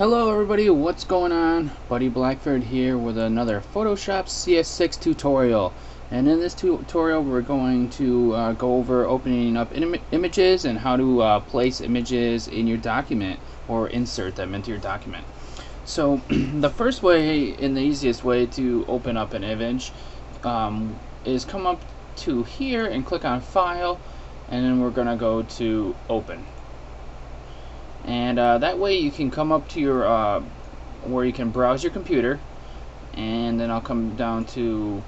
Hello everybody, what's going on? Buddy Blackford here with another Photoshop CS6 tutorial. And in this tutorial we're going to go over opening up images and how to place images in your document or insert them into your document. So the first way and the easiest way to open up an image is come up to here and click on File, and then we're going to go to Open. And that way you can come up to your where you can browse your computer, and then I'll come down to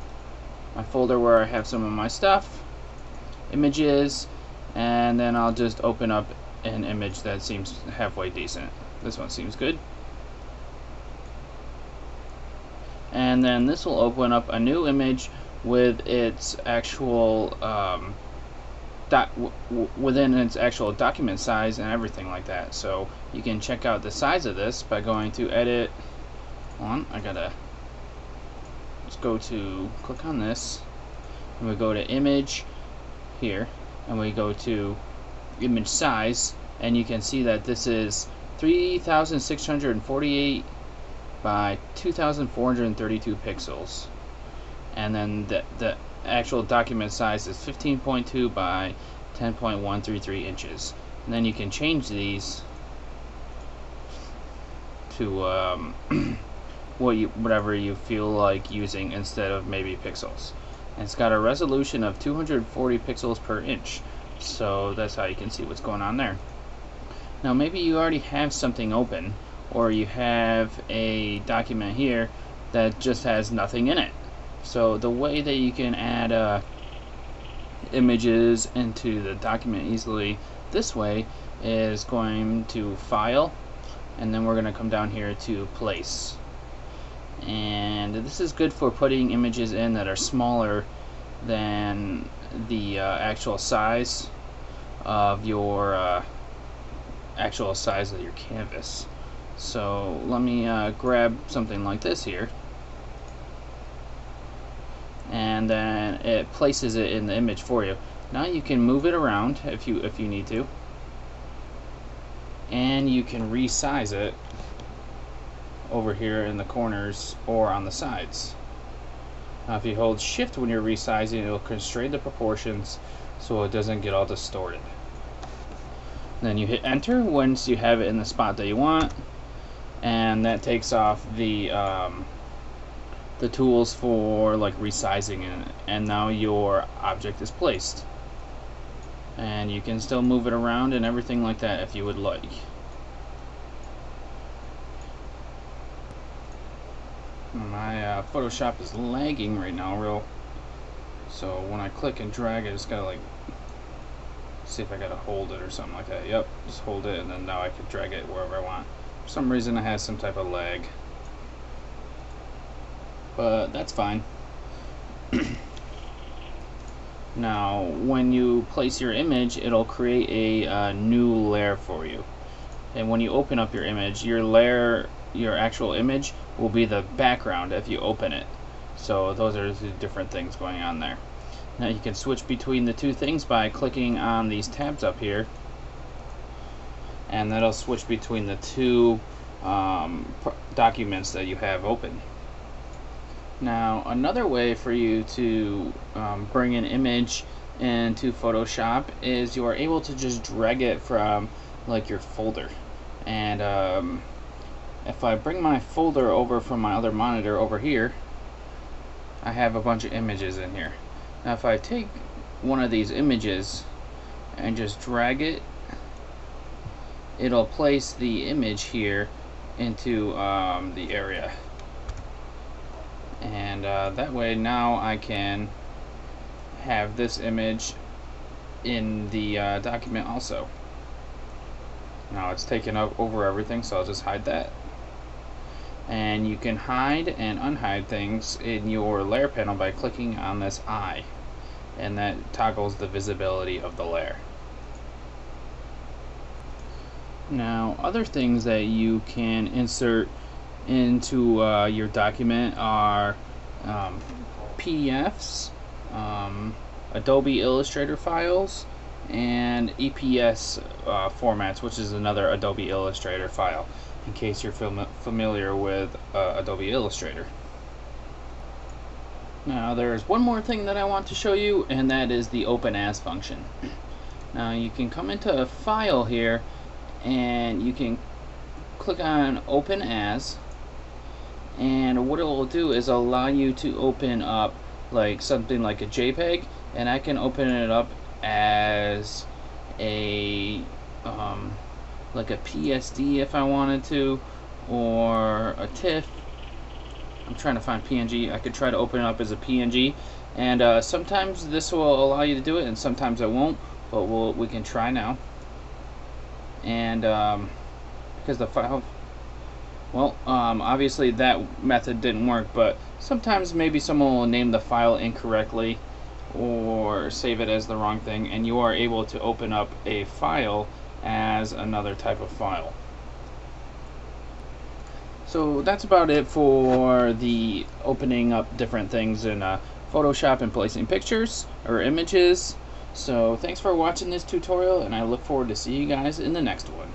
my folder where I have some of my stuff, images, and then I'll just open up an image that seems halfway decent. This one seems good. And then this will open up a new image with its actual within its actual document size and everything like that. So you can check out the size of this by going to edit. I gotta just go to click on this, and we go to image here, and we go to image size, and you can see that this is 3648 by 2432 pixels, and then the actual document size is 15.2 by 10.133 inches. And then you can change these to whatever you feel like using instead of maybe pixels. And it's got a resolution of 240 pixels per inch, so that's how you can see what's going on there. Now maybe you already have something open, or you have a document here that just has nothing in it. So the way that you can add images into the document easily this way is going to File, and then we're going to come down here to Place. And this is good for putting images in that are smaller than the actual size of your canvas. So let me grab something like this here, and then it places it in the image for you. Now you can move it around if you need to, and you can resize it over here in the corners or on the sides. Now if you hold shift when you're resizing, it'll constrain the proportions so it doesn't get all distorted. Then you hit enter once you have it in the spot that you want, and that takes off the tools for like resizing it, and now your object is placed. And you can still move it around and everything like that if you would like. My Photoshop is lagging right now so when I click and drag, I just gotta like see if I gotta hold it or something like that. Yep, just hold it, and then now I can drag it wherever I want. For some reason it has some type of lag, but that's fine. Now when you place your image, it'll create a new layer for you, and when you open up your image, your actual image will be the background if you open it. So those are the different things going on there. Now you can switch between the two things by clicking on these tabs up here, and that'll switch between the two documents that you have open. Now another way for you to bring an image into Photoshop is you are able to just drag it from like your folder. And if I bring my folder over from my other monitor over here, I have a bunch of images in here. Now if I take one of these images and just drag it, it'll place the image here into the area. And that way now I can have this image in the document also. Now it's taken up over everything, so I'll just hide that. And you can hide and unhide things in your layer panel by clicking on this eye, and that toggles the visibility of the layer. Now other things that you can insert into your document are PDFs, Adobe Illustrator files, and EPS formats, which is another Adobe Illustrator file. in case you're familiar with Adobe Illustrator. Now there's one more thing that I want to show you, and that is the Open As function. Now you can come into a file here and you can click on Open As, and what it will do is allow you to open up like something like a JPEG, and I can open it up as a like a PSD if I wanted to, or a TIFF. I'm trying to find PNG. I could try to open it up as a PNG, and sometimes this will allow you to do it and sometimes it won't, but we can try now. And because the file, well, obviously that method didn't work, but sometimes maybe someone will name the file incorrectly or save it as the wrong thing, and you are able to open up a file as another type of file. So that's about it for the opening up different things in Photoshop and placing pictures or images. So thanks for watching this tutorial, and I look forward to seeing you guys in the next one.